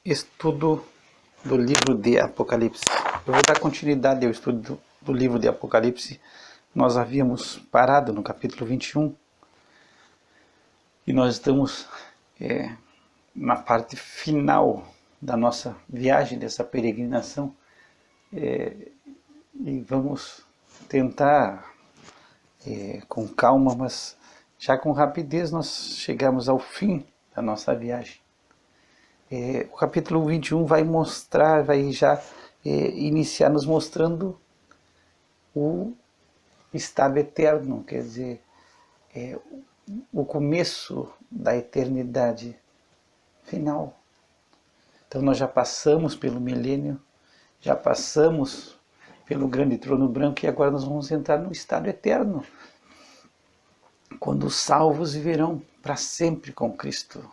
Estudo do livro de Apocalipse. Eu vou dar continuidade ao estudo do livro de Apocalipse. Nós havíamos parado no capítulo 21 e nós estamos na parte final da nossa viagem, dessa peregrinação, e vamos tentar com calma, mas já com rapidez nós chegamos ao fim da nossa viagem. O capítulo 21 vai mostrar, vai já iniciar nos mostrando o estado eterno, quer dizer, o começo da eternidade final. Então nós já passamos pelo milênio, já passamos pelo grande trono branco e agora nós vamos entrar no estado eterno, quando os salvos viverão para sempre com Cristo.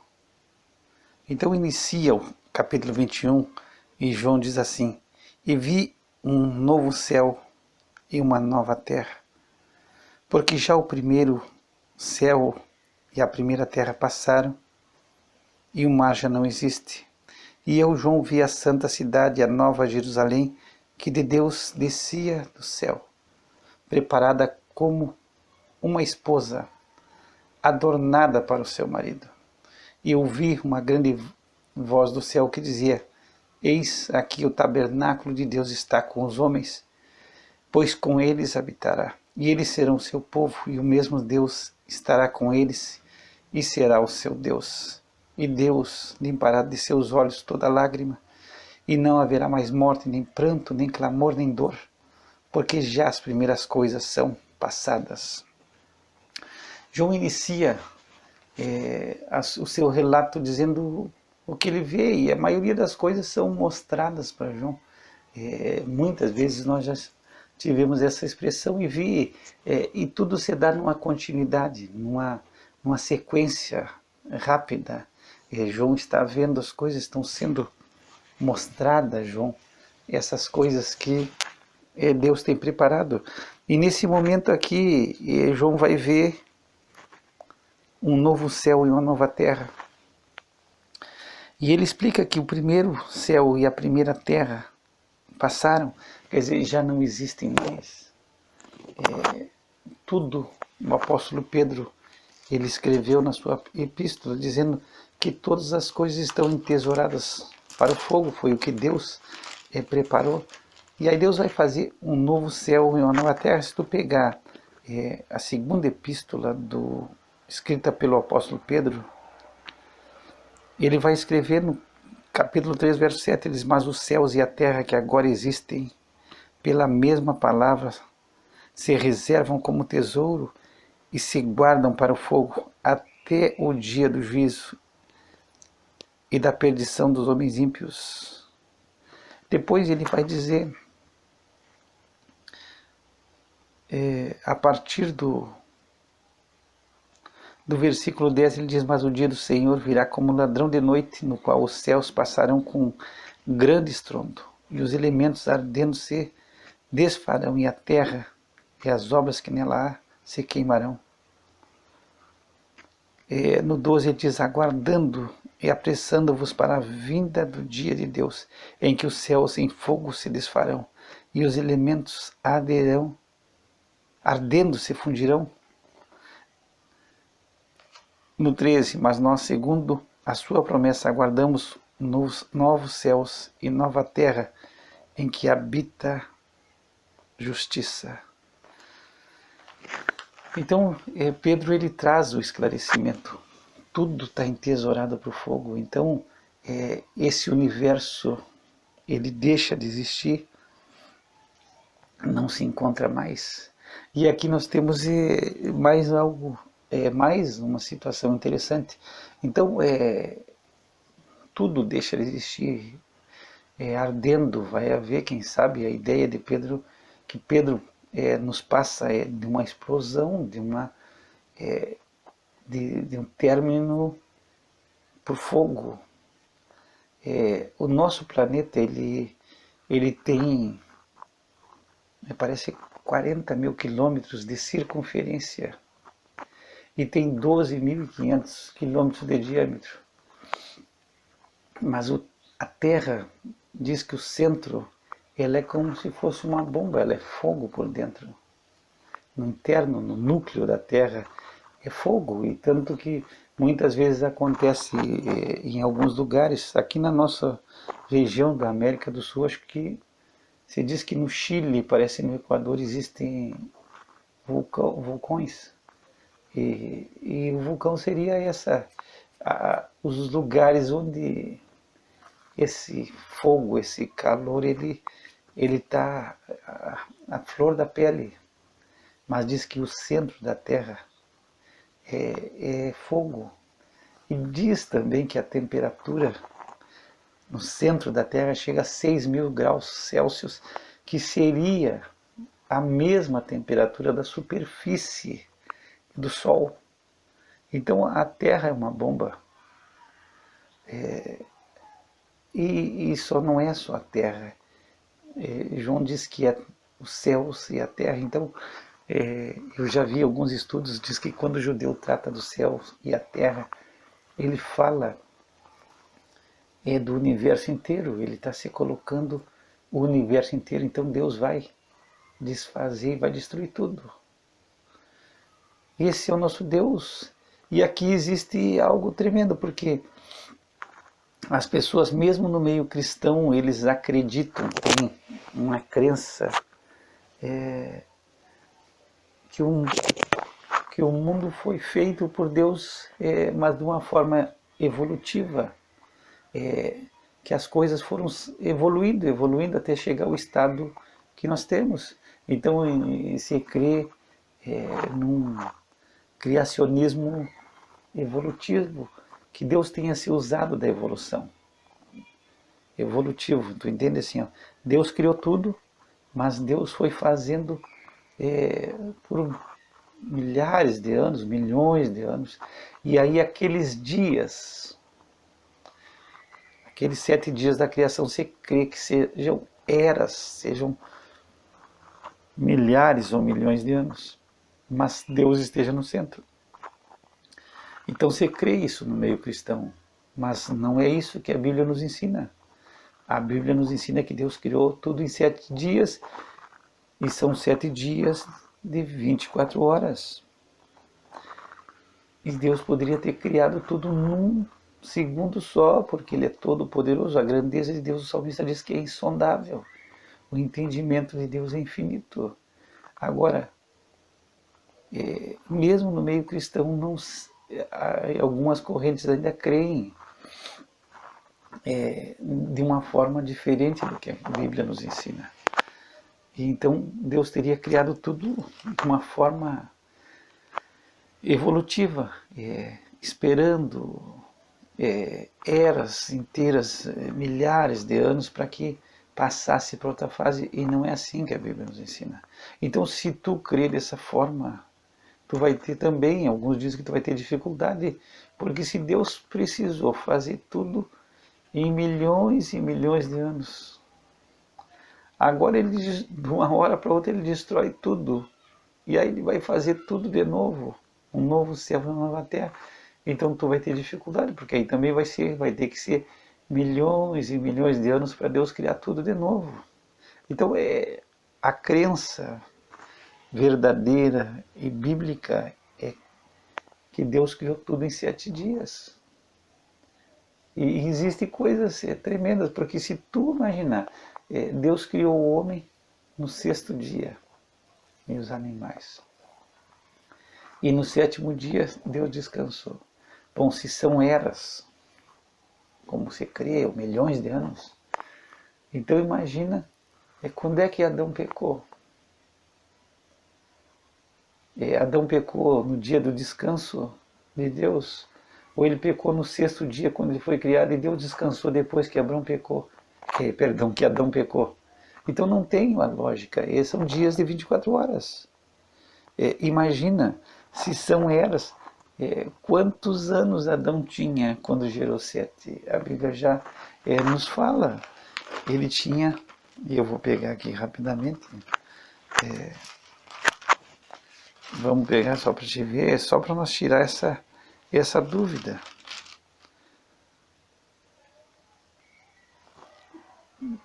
Então inicia o capítulo 21 e João diz assim: e vi um novo céu e uma nova terra, porque já o primeiro céu e a primeira terra passaram e o mar já não existe. E eu, João, vi a santa cidade, a nova Jerusalém, que de Deus descia do céu, preparada como uma esposa adornada para o seu marido. E ouvi uma grande voz do céu que dizia: eis aqui o tabernáculo de Deus está com os homens, pois com eles habitará. E eles serão seu povo, e o mesmo Deus estará com eles, e será o seu Deus. E Deus limpará de seus olhos toda lágrima, e não haverá mais morte, nem pranto, nem clamor, nem dor, porque já as primeiras coisas são passadas. João inicia o seu relato dizendo o que ele vê, e a maioria das coisas são mostradas para João. Muitas vezes nós já tivemos essa expressão e tudo se dá numa continuidade, numa sequência rápida. João está vendo as coisas, estão sendo mostradas, João, essas coisas que Deus tem preparado. E nesse momento aqui, João vai ver um novo céu e uma nova terra. E ele explica que o primeiro céu e a primeira terra passaram, quer dizer, já não existem mais. Tudo, o apóstolo Pedro, ele escreveu na sua epístola, dizendo que todas as coisas estão entesouradas para o fogo, foi o que Deus preparou. E aí Deus vai fazer um novo céu e uma nova terra. Se tu pegar a segunda epístola escrita pelo apóstolo Pedro, ele vai escrever no capítulo 3, verso 7, ele diz: mas os céus e a terra que agora existem, pela mesma palavra, se reservam como tesouro e se guardam para o fogo até o dia do juízo e da perdição dos homens ímpios. Depois ele vai dizer, a partir do versículo 10, ele diz: mas o dia do Senhor virá como ladrão de noite, no qual os céus passarão com grande estrondo, e os elementos ardendo se desfarão, e a terra e as obras que nela há se queimarão. No 12 ele diz: aguardando e apressando-vos para a vinda do dia de Deus, em que os céus em fogo se desfarão, e os elementos arderão, ardendo se fundirão. No 13, mas nós, segundo a sua promessa, aguardamos novos céus e nova terra, em que habita justiça. Então, Pedro ele traz o esclarecimento. Tudo está entesourado para o fogo. Então, esse universo, ele deixa de existir, não se encontra mais. E aqui nós temos mais algo, mais uma situação interessante. Então, tudo deixa de existir, ardendo. Vai haver, quem sabe, a ideia de Pedro, que Pedro nos passa de uma explosão, de um término por fogo. O nosso planeta, ele tem, me parece, 40 mil quilômetros de circunferência e tem 12.500 quilômetros de diâmetro. Mas A Terra diz que o centro, ela é como se fosse uma bomba, ela é fogo por dentro. No interno, no núcleo da Terra, é fogo, e tanto que muitas vezes acontece em alguns lugares, aqui na nossa região da América do Sul, acho que se diz que no Chile, parece no Equador, existem vulcões, e o vulcão seria os lugares onde esse fogo, esse calor, ele está à flor da pele, mas diz que o centro da Terra é fogo. E diz também que a temperatura no centro da Terra chega a 6.000 graus Celsius, que seria a mesma temperatura da superfície do Sol. Então a Terra é uma bomba. E só não é só a Terra. João diz que é os céus e a Terra. Então eu já vi alguns estudos, diz que quando o judeu trata do céu e a Terra, ele fala do universo inteiro, ele está se colocando o universo inteiro. Então Deus vai desfazer e vai destruir tudo. Esse é o nosso Deus. E aqui existe algo tremendo, porque as pessoas, mesmo no meio cristão, eles acreditam, têm uma crença que o mundo foi feito por Deus, mas de uma forma evolutiva, que as coisas foram evoluindo até chegar ao estado que nós temos. Então se crê num criacionismo evolutivo, que Deus tenha se usado da evolução. Evolutivo, tu entende assim? Ó, Deus criou tudo, mas Deus foi fazendo por milhares de anos, milhões de anos, e aí aqueles 7 dias da criação, você crê que sejam eras, sejam milhares ou milhões de anos, mas Deus esteja no centro. Então você crê isso no meio cristão, mas não é isso que a Bíblia nos ensina. A Bíblia nos ensina que Deus criou tudo em 7 dias, e são 7 dias de 24 horas. E Deus poderia ter criado tudo num segundo só, porque Ele é todo poderoso. A grandeza de Deus, o salmista diz que é insondável. O entendimento de Deus é infinito. Agora, mesmo no meio cristão, algumas correntes ainda creem de uma forma diferente do que a Bíblia nos ensina. E então Deus teria criado tudo de uma forma evolutiva, esperando eras inteiras, milhares de anos, para que passasse para outra fase, e não é assim que a Bíblia nos ensina. Então, se tu crer dessa forma, tu vai ter também, alguns dizem que tu vai ter dificuldade, porque se Deus precisou fazer tudo em milhões e milhões de anos, agora ele, de uma hora para outra, ele destrói tudo, e aí ele vai fazer tudo de novo, um novo céu e uma nova terra. Então tu vai ter dificuldade, porque aí também vai ter que ser milhões e milhões de anos para Deus criar tudo de novo. Então a crença verdadeira e bíblica é que Deus criou tudo em 7 dias. E existem coisas tremendas, porque se tu imaginar, Deus criou o homem no 6º dia, e os animais. E no 7º dia Deus descansou. Bom, se são eras, como você crê, ou milhões de anos, então imagina quando é que Adão pecou. Adão pecou no dia do descanso de Deus, ou ele pecou no 6º dia, quando ele foi criado, e Deus descansou depois que Adão pecou. Que Adão pecou. Então não tem uma lógica, são dias de 24 horas. Imagina, se são eras, quantos anos Adão tinha quando gerou Sete? A Bíblia já nos fala. Ele tinha, e eu vou pegar aqui rapidamente, vamos pegar só para te ver, só para nós tirar essa dúvida.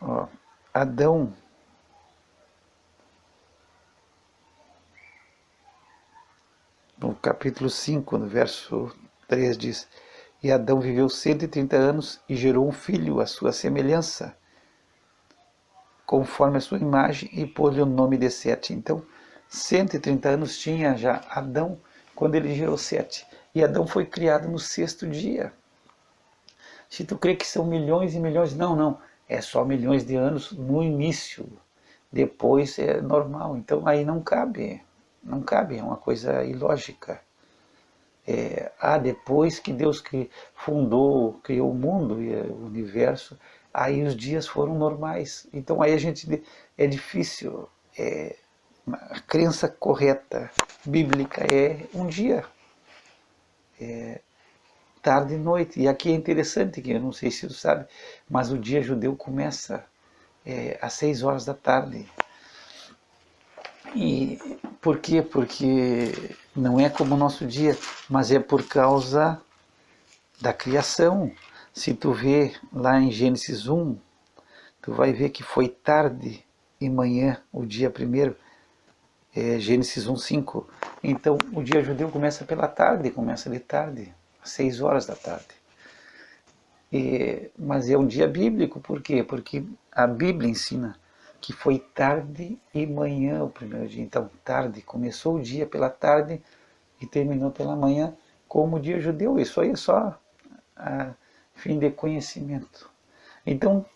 Ó, Adão, no capítulo 5, no verso 3 diz: E Adão viveu 130 anos e gerou um filho à sua semelhança, conforme a sua imagem, e pôs-lhe o nome de Sete. Então, 130 anos tinha já Adão quando ele gerou Sete. E Adão foi criado no sexto dia. Se tu crê que são milhões e milhões, não. É só milhões de anos no início. Depois é normal. Então aí não cabe. Não cabe, é uma coisa ilógica. Depois que Deus fundou, criou o mundo e o universo, aí os dias foram normais. Então aí é difícil. A crença correta bíblica é um dia, tarde e noite. E aqui é interessante, que eu não sei se você sabe, mas o dia judeu começa às 6 horas da tarde. E por quê? Porque não é como o nosso dia, mas é por causa da criação. Se tu vê lá em Gênesis 1, tu vai ver que foi tarde e manhã, o dia primeiro, Gênesis 1:5. Então o dia judeu começa pela tarde, começa de tarde, às 6 horas da tarde. Mas é um dia bíblico, por quê? Porque a Bíblia ensina que foi tarde e manhã o primeiro dia. Então, tarde, começou o dia pela tarde e terminou pela manhã, como o dia judeu. Isso aí é só a fim de conhecimento. Então,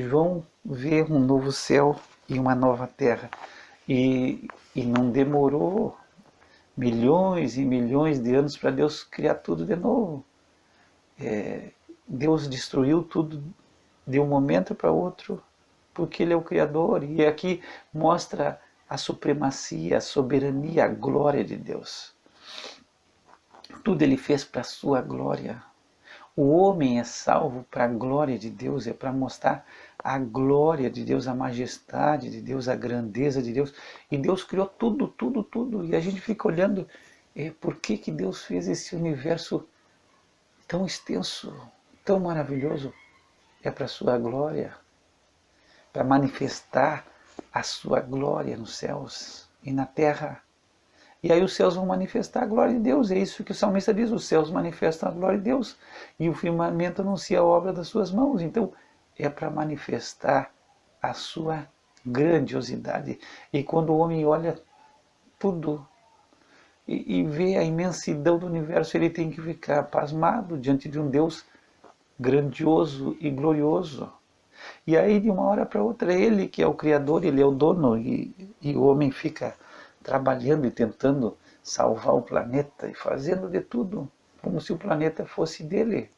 João vê um novo céu e uma nova terra. E não demorou milhões e milhões de anos para Deus criar tudo de novo. Deus destruiu tudo de um momento para outro, porque Ele é o Criador. E aqui mostra a supremacia, a soberania, a glória de Deus. Tudo Ele fez para a sua glória. O homem é salvo para a glória de Deus, é para mostrar a glória de Deus, a majestade de Deus, a grandeza de Deus. E Deus criou tudo, tudo, tudo. E a gente fica olhando, por que Deus fez esse universo tão extenso, tão maravilhoso? É para a sua glória, para manifestar a sua glória nos céus e na terra. E aí os céus vão manifestar a glória de Deus. É isso que o salmista diz: os céus manifestam a glória de Deus e o firmamento anuncia a obra das suas mãos. Então é para manifestar a sua grandiosidade. E quando o homem olha tudo e vê a imensidão do universo, ele tem que ficar pasmado diante de um Deus grandioso e glorioso. E aí, de uma hora para outra, ele que é o Criador, ele é o dono, e o homem fica trabalhando e tentando salvar o planeta e fazendo de tudo, como se o planeta fosse dele.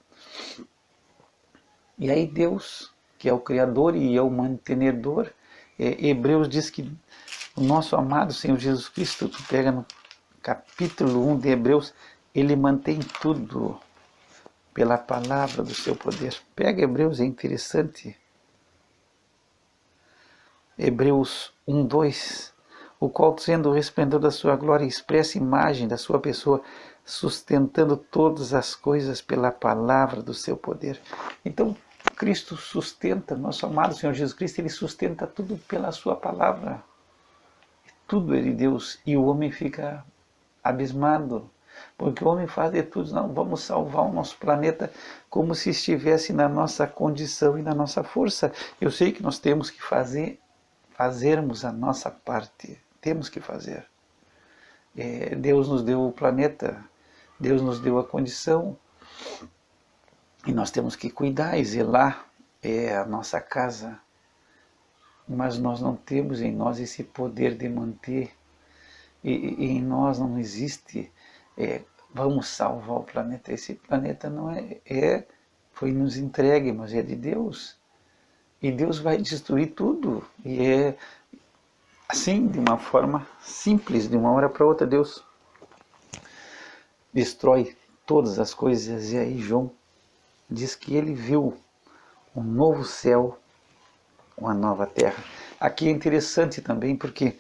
E aí Deus, que é o Criador e é o mantenedor, Hebreus diz que o nosso amado Senhor Jesus Cristo, tu pega no capítulo 1 de Hebreus, ele mantém tudo pela palavra do seu poder. Pega Hebreus, é interessante. Hebreus 1:2, o qual, sendo o resplendor da sua glória, expressa imagem da sua pessoa, sustentando todas as coisas pela palavra do seu poder. Então, Cristo sustenta, nosso amado Senhor Jesus Cristo, ele sustenta tudo pela sua palavra. Tudo é de Deus, e o homem fica abismado, porque o homem faz de tudo. Não, vamos salvar o nosso planeta como se estivesse na nossa condição e na nossa força. Eu sei que nós temos que fazermos a nossa parte, temos que fazer. Deus nos deu o planeta, Deus nos deu a condição, e nós temos que cuidar e zelar a nossa casa, mas nós não temos em nós esse poder de manter, e em nós não existe, vamos salvar o planeta. Esse planeta não foi nos entregue, mas é de Deus, e Deus vai destruir tudo, e é assim, de uma forma simples, de uma hora para outra, Deus destrói todas as coisas. E aí João diz que ele viu um novo céu, uma nova terra. Aqui é interessante também, porque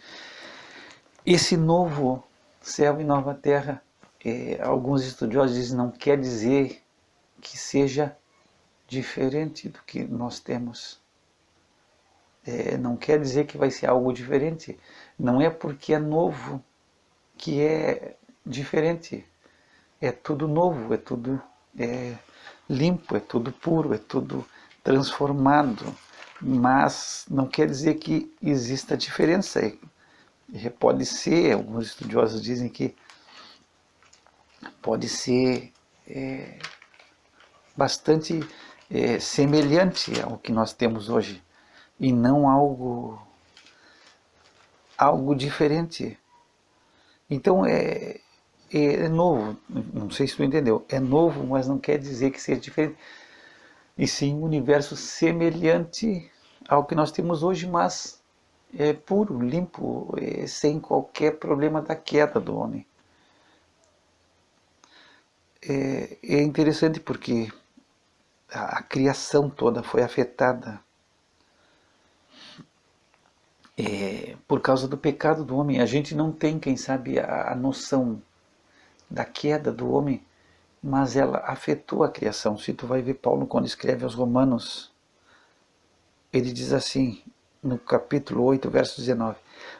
esse novo céu e nova terra, alguns estudiosos dizem, não quer dizer que seja diferente do que nós temos. não quer dizer que vai ser algo diferente. Não é porque é novo que é diferente. É tudo novo, é tudo limpo, é tudo puro, é tudo transformado. Mas não quer dizer que exista diferença. Pode ser, alguns estudiosos dizem que pode ser bastante semelhante ao que nós temos hoje e não algo diferente. Então é novo, não sei se tu entendeu, é novo, mas não quer dizer que seja diferente, e sim um universo semelhante ao que nós temos hoje, mas é puro, limpo, sem qualquer problema da queda do homem. É interessante porque a criação toda foi afetada por causa do pecado do homem. A gente não tem, quem sabe, a noção da queda do homem, mas ela afetou a criação. Se tu vai ver Paulo quando escreve aos Romanos, ele diz assim, no capítulo 8, verso 19,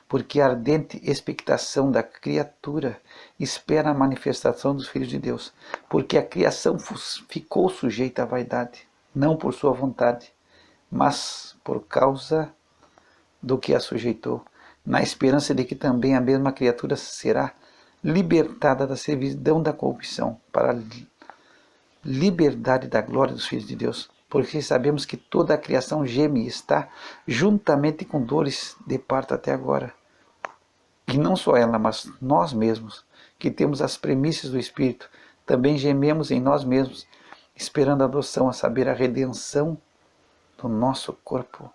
porque a ardente expectação da criatura espera a manifestação dos filhos de Deus, porque a criação ficou sujeita à vaidade, não por sua vontade, mas por causa do que a sujeitou, na esperança de que também a mesma criatura será libertada da servidão da corrupção para a liberdade da glória dos filhos de Deus. Porque sabemos que toda a criação geme e está juntamente com dores de parto até agora. E não só ela, mas nós mesmos, que temos as premissas do Espírito, também gememos em nós mesmos, esperando a adoção, a saber, a redenção do nosso corpo.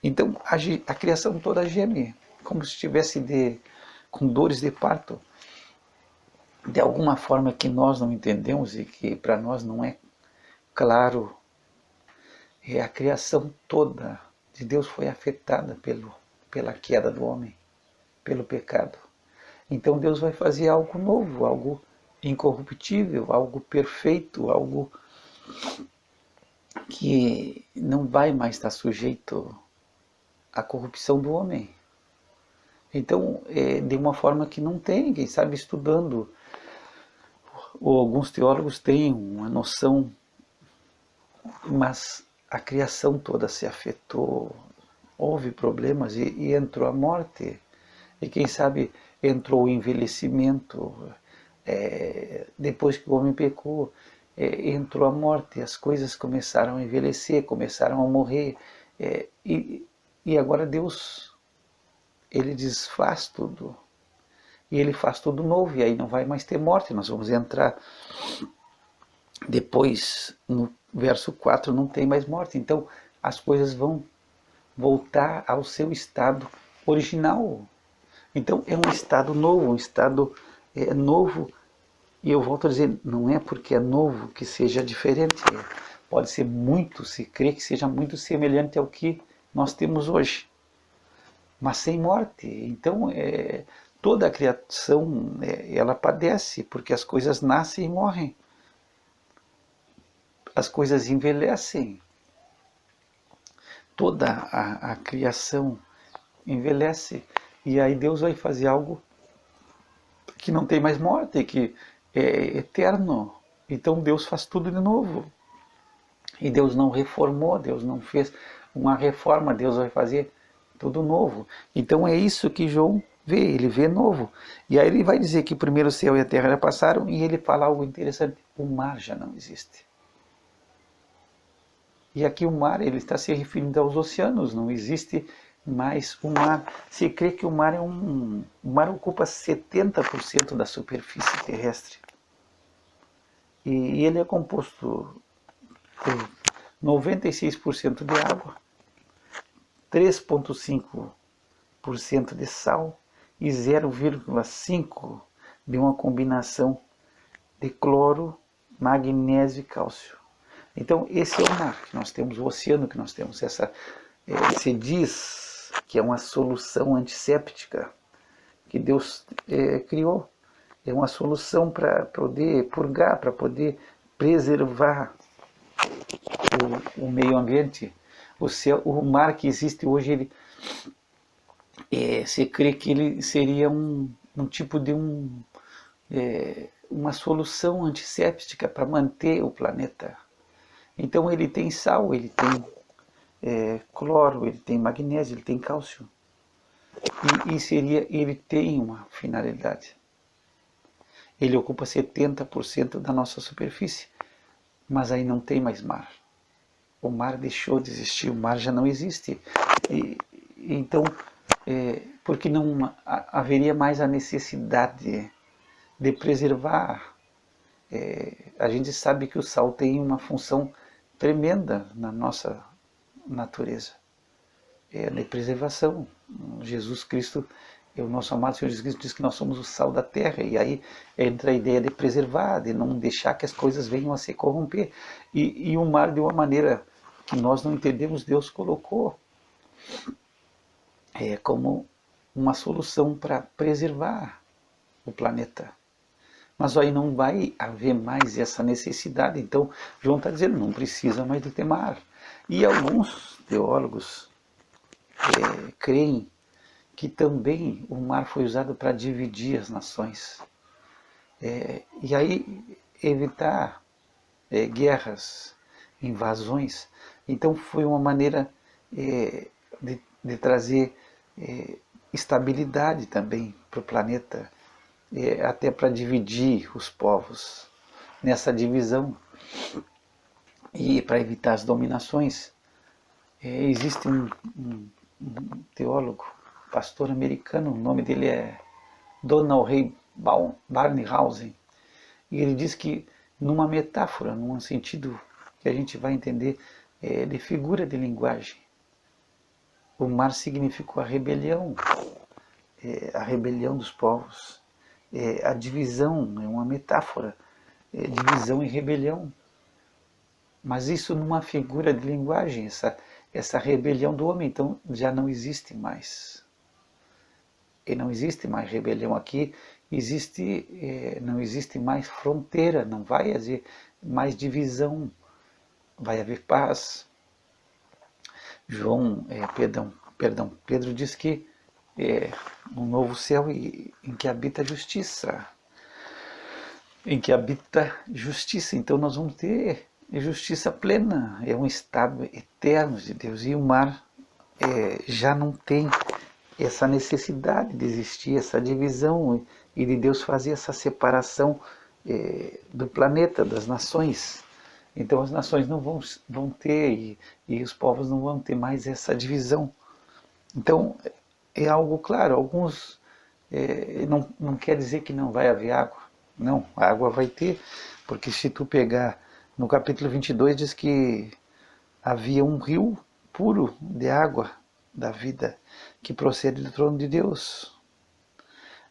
Então a criação toda geme, como se estivesse com dores de parto, de alguma forma que nós não entendemos e que para nós não é claro. A criação toda de Deus foi afetada pela queda do homem, pelo pecado. Então Deus vai fazer algo novo, algo incorruptível, algo perfeito, algo que não vai mais estar sujeito à corrupção do homem. Então, de uma forma que não tem, quem sabe estudando, ou alguns teólogos têm uma noção, mas a criação toda se afetou, houve problemas e entrou a morte. E quem sabe entrou o envelhecimento, depois que o homem pecou, entrou a morte, as coisas começaram a envelhecer, começaram a morrer, e agora Deus, ele desfaz tudo, e ele faz tudo novo, e aí não vai mais ter morte. Nós vamos entrar depois, no verso 4, não tem mais morte, então as coisas vão voltar ao seu estado original. Então é um estado novo, um estado novo, e eu volto a dizer, não é porque é novo que seja diferente, pode ser muito, se crê que seja muito semelhante ao que nós temos hoje, mas sem morte. Então toda a criação ela padece, porque as coisas nascem e morrem, as coisas envelhecem, toda a criação envelhece, e aí Deus vai fazer algo que não tem mais morte, que é eterno. Então Deus faz tudo de novo. E Deus não reformou, Deus não fez uma reforma, Deus vai fazer tudo novo. Então é isso que João vê, ele vê novo. E aí ele vai dizer que primeiro o céu e a terra já passaram, e ele fala algo interessante, o mar já não existe. E aqui o mar, ele está se referindo aos oceanos, não existe mais o mar. Se crê que o mar o mar ocupa 70% da superfície terrestre. E ele é composto por 96% de água, 3,5% de sal e 0,5% de uma combinação de cloro, magnésio e cálcio. Então esse é o mar que nós temos, o oceano que nós temos. Se diz que é uma solução antisséptica que Deus criou. É uma solução para poder purgar, para poder preservar o meio ambiente. O céu, o mar que existe hoje, ele, você crê que ele seria um tipo de uma solução antisséptica para manter o planeta. Então ele tem sal, ele tem cloro, ele tem magnésio, ele tem cálcio. Ele tem uma finalidade. Ele ocupa 70% da nossa superfície, mas aí não tem mais mar. O mar deixou de existir, o mar já não existe. Então, porque não haveria mais a necessidade de preservar. A gente sabe que o sal tem uma função tremenda na nossa natureza. É de preservação. Jesus Cristo, o nosso amado Senhor Jesus Cristo diz que nós somos o sal da terra, e aí entra a ideia de preservar, de não deixar que as coisas venham a se corromper. E o mar, de uma maneira que nós não entendemos, Deus colocou como uma solução para preservar o planeta. Mas aí não vai haver mais essa necessidade. Então, João está dizendo, não precisa mais de ter mar. E alguns teólogos creem que também o mar foi usado para dividir as nações. E aí evitar guerras, invasões. Então foi uma maneira de trazer estabilidade também para o planeta, até para dividir os povos nessa divisão e para evitar as dominações. Existe um teólogo, pastor americano, o nome dele é Donald Ray Barnhausen, e ele diz que numa metáfora, num sentido que a gente vai entender de figura de linguagem, o mar significou a rebelião dos povos. A divisão é uma metáfora, divisão e rebelião. Mas isso numa figura de linguagem, essa rebelião do homem, então já não existe mais. E não existe mais rebelião aqui, não existe mais fronteira, não vai haver mais divisão, vai haver paz. Pedro diz que um novo céu em que habita a justiça. Em que habita justiça. Então nós vamos ter justiça plena. É um estado eterno de Deus. E o mar já não tem essa necessidade de existir, essa divisão, e de Deus fazer essa separação do planeta, das nações. Então as nações não vão ter, e os povos não vão ter mais essa divisão. Então é algo claro. Alguns não quer dizer que não vai haver água. Não, a água vai ter, porque se tu pegar no capítulo 22 diz que havia um rio puro de água da vida que procede do trono de Deus.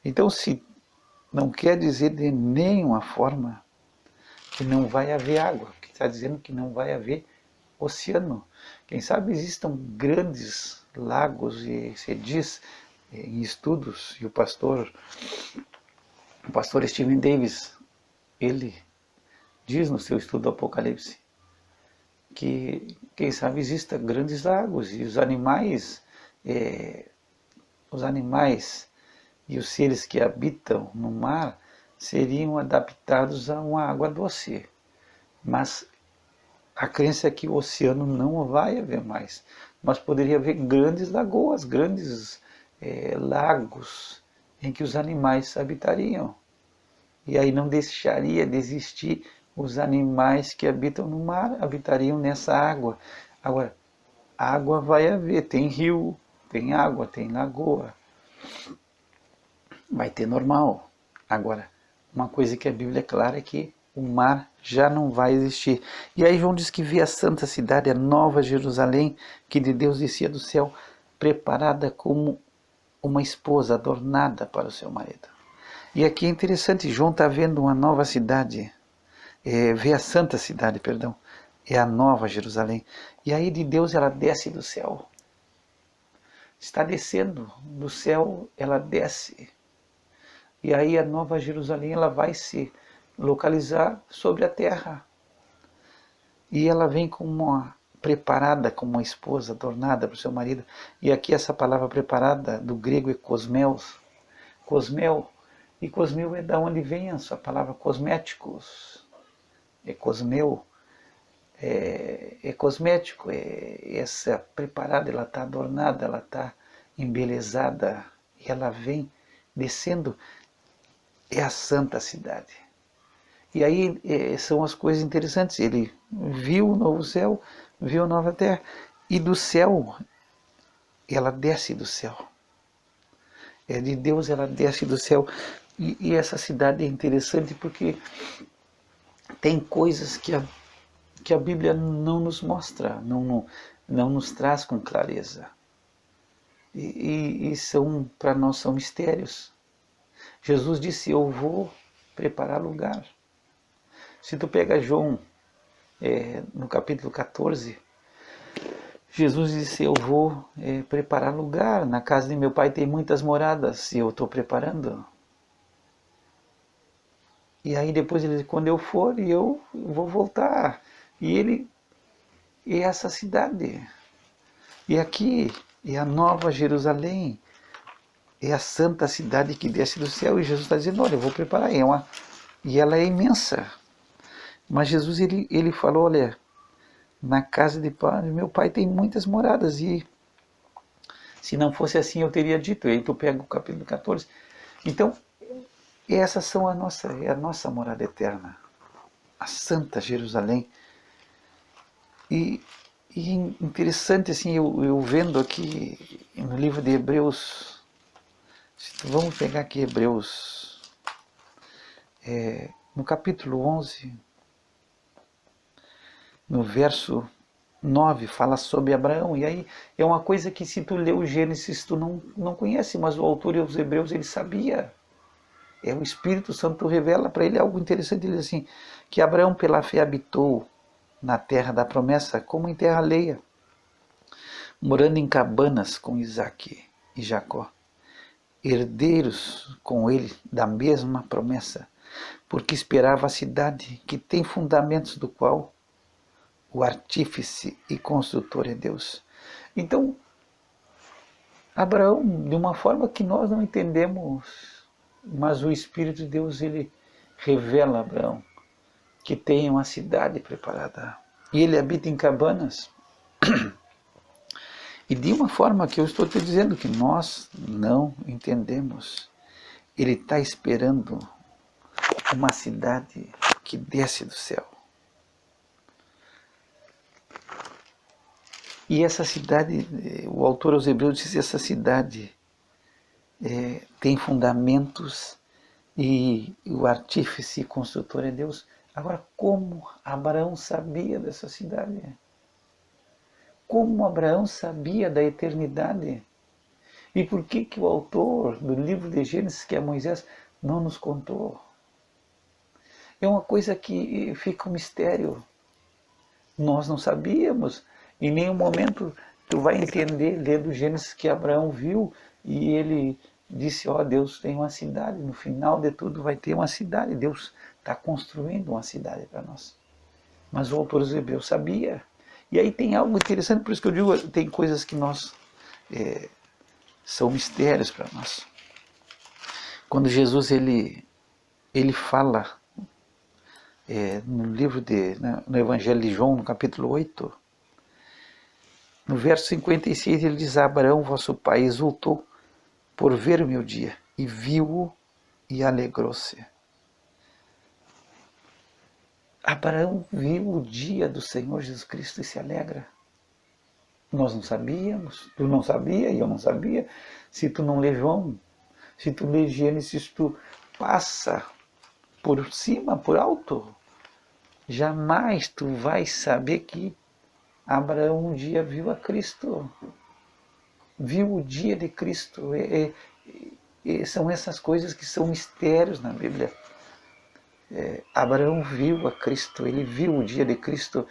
Então, se não quer dizer de nenhuma forma que não vai haver água, que está dizendo que não vai haver oceano. Quem sabe existam grandes lagos, e se diz em estudos, e o pastor Stephen Davis, ele diz no seu estudo do Apocalipse que, quem sabe, existam grandes lagos, e os animais e os seres que habitam no mar seriam adaptados a uma água doce. Mas a crença é que o oceano não vai haver mais, mas poderia haver grandes lagoas, grandes lagos em que os animais habitariam. E aí não deixaria de existir os animais que habitam no mar, habitariam nessa água. Agora, água vai haver, tem rio, tem água, tem lagoa. Vai ter normal. Agora, uma coisa que a Bíblia é clara é que o mar já não vai existir. E aí João diz que vê a santa cidade, a nova Jerusalém, que de Deus descia do céu, preparada como uma esposa adornada para o seu marido. E aqui é interessante, João está vendo uma nova cidade, vê a santa cidade, perdão, é a nova Jerusalém. E aí de Deus ela desce do céu. Está descendo do céu, ela desce. E aí a nova Jerusalém ela vai se localizar sobre a terra. E ela vem com uma preparada como uma esposa adornada para o seu marido. E aqui essa palavra preparada do grego é cosmeos, cosmel, e cosmel é da onde vem a sua palavra cosméticos, é cosmel, é cosmético, essa preparada, ela está adornada, ela está embelezada, e ela vem descendo, é a santa cidade. E aí são as coisas interessantes, ele viu o novo céu, viu a nova terra, e do céu, ela desce do céu. É de Deus, ela desce do céu. E essa cidade é interessante porque tem coisas que a Bíblia não nos mostra, não nos traz com clareza. E são, para nós, são mistérios. Jesus disse, eu vou preparar lugar. Se tu pega João, no capítulo 14, Jesus disse, eu vou preparar lugar. Na casa de meu pai tem muitas moradas e eu estou preparando. E aí depois ele disse, quando eu for, eu vou voltar. E ele é essa cidade. E aqui é a nova Jerusalém. É a santa cidade que desce do céu. E Jesus está dizendo, olha, eu vou preparar. E ela é imensa. Mas Jesus ele falou, olha, na casa de meu pai tem muitas moradas, e se não fosse assim eu teria dito. E aí tu pega o capítulo 14. Então, essas são a nossa morada eterna, a Santa Jerusalém. E interessante assim, eu vendo aqui no livro de Hebreus, vamos pegar aqui Hebreus, no capítulo 11, no verso 9, fala sobre Abraão. E aí é uma coisa que, se tu lê o Gênesis, tu não conhece, mas o autor e os Hebreus, ele sabia. O Espírito Santo revela para ele algo interessante. Ele diz assim, que Abraão pela fé habitou na terra da promessa como em terra alheia, morando em cabanas com Isaque e Jacó, herdeiros com ele da mesma promessa, porque esperava a cidade que tem fundamentos, do qual o artífice e construtor é Deus. Então, Abraão, de uma forma que nós não entendemos, mas o Espírito de Deus, ele revela a Abraão que tem uma cidade preparada. E ele habita em cabanas. E de uma forma que eu estou te dizendo que nós não entendemos. Ele está esperando uma cidade que desce do céu. E essa cidade, o autor aos Hebreus diz, essa cidade tem fundamentos e o artífice e construtor é Deus. Agora, como Abraão sabia dessa cidade? Como Abraão sabia da eternidade? E por que o autor do livro de Gênesis, que é Moisés, não nos contou? É uma coisa que fica um mistério. Nós não sabíamos. Em nenhum momento tu vai entender, lendo Gênesis, que Abraão viu e ele disse, Deus tem uma cidade, no final de tudo vai ter uma cidade, Deus está construindo uma cidade para nós. Mas o autor dos Hebreus sabia. E aí tem algo interessante, por isso que eu digo, tem coisas que nós são mistérios para nós. Quando Jesus ele fala no livro no Evangelho de João, no capítulo 8, no verso 56, ele diz, Abraão, vosso pai, exultou por ver o meu dia, e viu-o e alegrou-se. Abraão viu o dia do Senhor Jesus Cristo e se alegra. Nós não sabíamos, tu não sabia e eu não sabia. Se tu não lê João, se tu lê Gênesis, tu passa por cima, por alto. Jamais tu vais saber que Abraão um dia viu a Cristo, viu o dia de Cristo. São essas coisas que são mistérios na Bíblia. Abraão viu a Cristo, ele viu o dia de Cristo.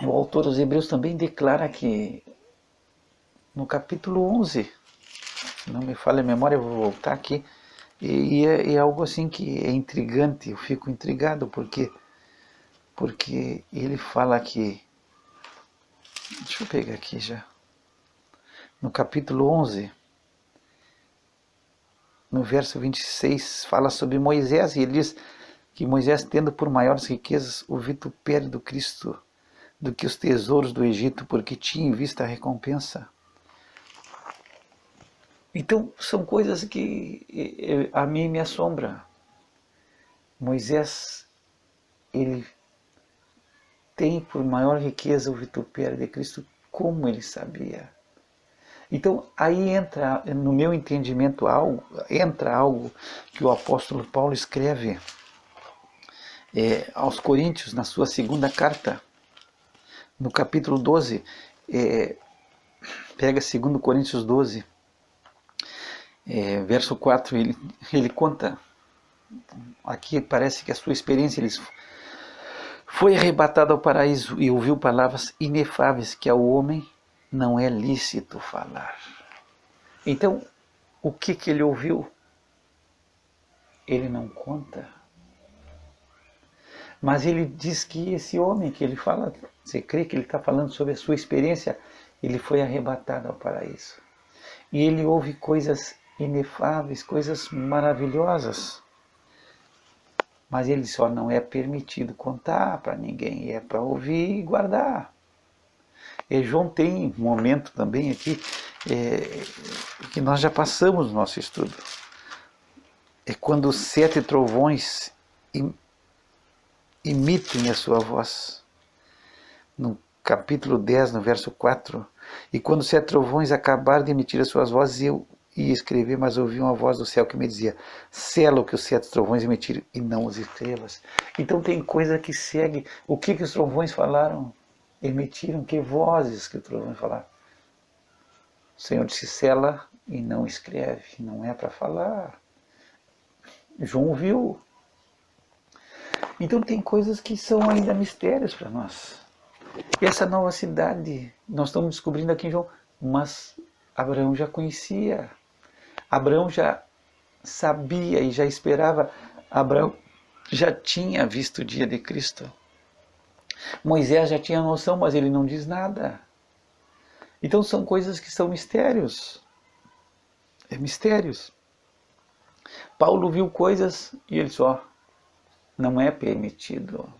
O autor dos Hebreus também declara que no capítulo 11, se não me falha a memória, eu vou voltar aqui, e é algo assim que é intrigante, eu fico intrigado, porque ele fala que Deixa eu pegar aqui já. No capítulo 11, no verso 26, fala sobre Moisés, e ele diz que Moisés, tendo por maiores riquezas o vitupério do Cristo do que os tesouros do Egito, porque tinha em vista a recompensa. Então, são coisas que a mim me assombra. Moisés, ele tem por maior riqueza o vitupério de Cristo, como ele sabia. Então, aí entra, no meu entendimento, entra algo que o apóstolo Paulo escreve aos Coríntios, na sua segunda carta, no capítulo 12, pega 2 Coríntios 12, verso 4, ele conta, aqui parece que a sua experiência, ele foi arrebatado ao paraíso e ouviu palavras inefáveis que ao homem não é lícito falar. Então, o que ele ouviu? Ele não conta. Mas ele diz que esse homem que ele fala, você crê que ele está falando sobre a sua experiência? Ele foi arrebatado ao paraíso. E ele ouve coisas inefáveis, coisas maravilhosas. Mas ele só não é permitido contar para ninguém, é para ouvir e guardar. E João tem um momento também aqui que nós já passamos no nosso estudo. É quando os 7 trovões imitem a sua voz. No capítulo 10, no verso 4. E quando os 7 trovões acabaram de emitir as suas vozes, eu ia escrever, mas ouvi uma voz do céu que me dizia: sela o que os 7 trovões emitiram e não as estrelas. Então tem coisa que segue. O que os trovões falaram? Emitiram que vozes que os trovões falaram? O Senhor disse: sela e não escreve, não é para falar. João ouviu. Então tem coisas que são ainda mistérios para nós. E essa nova cidade, nós estamos descobrindo aqui em João, mas Abraão já conhecia. Abraão já sabia e já esperava. Abraão já tinha visto o dia de Cristo. Moisés já tinha noção, mas ele não diz nada. Então são coisas que são mistérios. Mistérios. Paulo viu coisas e ele só, não é permitido.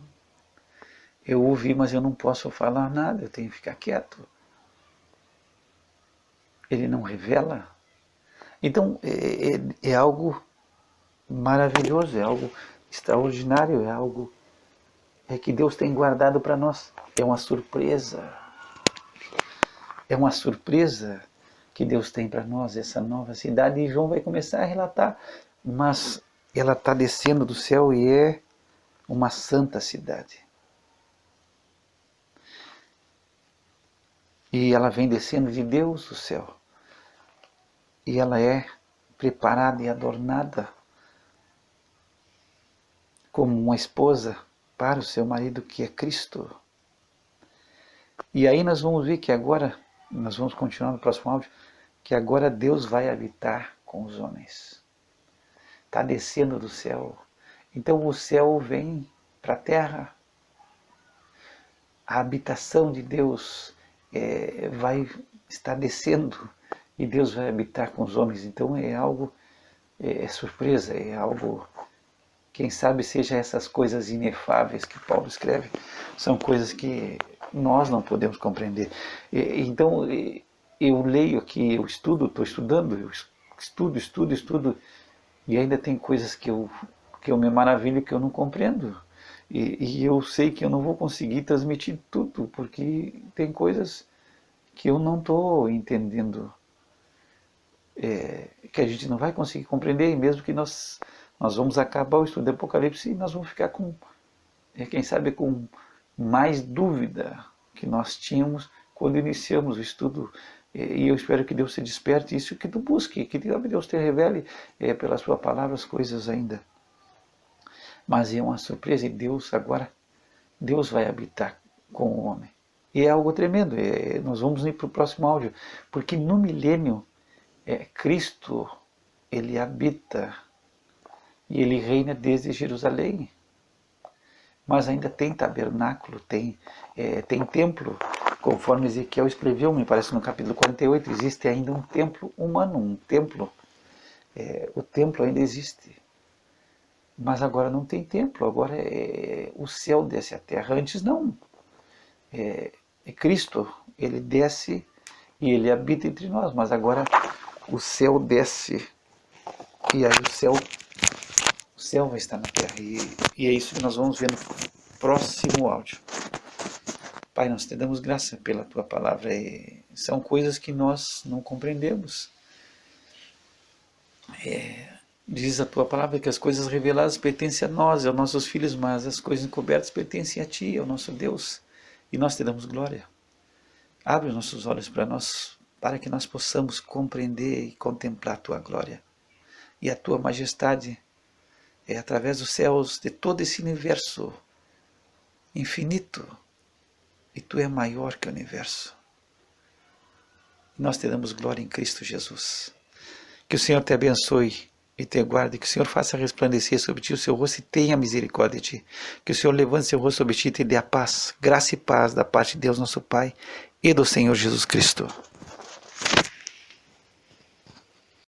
Eu ouvi, mas eu não posso falar nada, eu tenho que ficar quieto. Ele não revela. Então é algo maravilhoso, é algo extraordinário, é algo que Deus tem guardado para nós. É uma surpresa. É uma surpresa que Deus tem para nós, essa nova cidade. E João vai começar a relatar, mas ela está descendo do céu e é uma santa cidade. E ela vem descendo de Deus do céu. E ela é preparada e adornada como uma esposa para o seu marido, que é Cristo. E aí nós vamos ver que agora, nós vamos continuar no próximo áudio, que agora Deus vai habitar com os homens. Está descendo do céu. Então o céu vem para a terra. A habitação de Deus vai estar descendo e Deus vai habitar com os homens. Então é algo, surpresa, é algo, quem sabe seja essas coisas inefáveis que Paulo escreve, são coisas que nós não podemos compreender. Então eu leio aqui, eu estudo, estou estudando, eu estudo, e ainda tem coisas que eu me maravilho, que eu não compreendo. E eu sei que eu não vou conseguir transmitir tudo, porque tem coisas que eu não estou entendendo, que a gente não vai conseguir compreender, e mesmo que nós vamos acabar o estudo do Apocalipse e nós vamos ficar com, quem sabe, com mais dúvida que nós tínhamos quando iniciamos o estudo. E eu espero que Deus se desperte isso, que tu busque, que Deus te revele pela sua palavra as coisas ainda. Mas é uma surpresa, e Deus agora, Deus vai habitar com o homem. E é algo tremendo, nós vamos ir para o próximo áudio, porque no milênio, Cristo, ele habita, e ele reina desde Jerusalém. Mas ainda tem tabernáculo, tem templo, Conforme Ezequiel escreveu, me parece no capítulo 48, existe ainda um templo humano, um templo. O templo ainda existe. Mas agora não tem templo, agora o céu desce à terra. Antes não. É Cristo, ele desce e ele habita entre nós, mas agora o céu desce e aí o céu vai estar na terra. E é isso que nós vamos ver no próximo áudio. Pai, nós te damos graça pela tua palavra. São coisas que nós não compreendemos. Diz a tua palavra que as coisas reveladas pertencem a nós, aos nossos filhos, mas as coisas encobertas pertencem a ti, ao nosso Deus. E nós te damos glória. Abre os nossos olhos para nós, para que nós possamos compreender e contemplar a tua glória. E a tua majestade é através dos céus de todo esse universo infinito. E tu é maior que o universo. Nós te damos glória em Cristo Jesus. Que o Senhor te abençoe e te guarde, que o Senhor faça resplandecer sobre ti o seu rosto e tenha misericórdia de ti. Que o Senhor levante seu rosto sobre ti e te dê a paz, graça e paz da parte de Deus nosso Pai e do Senhor Jesus Cristo.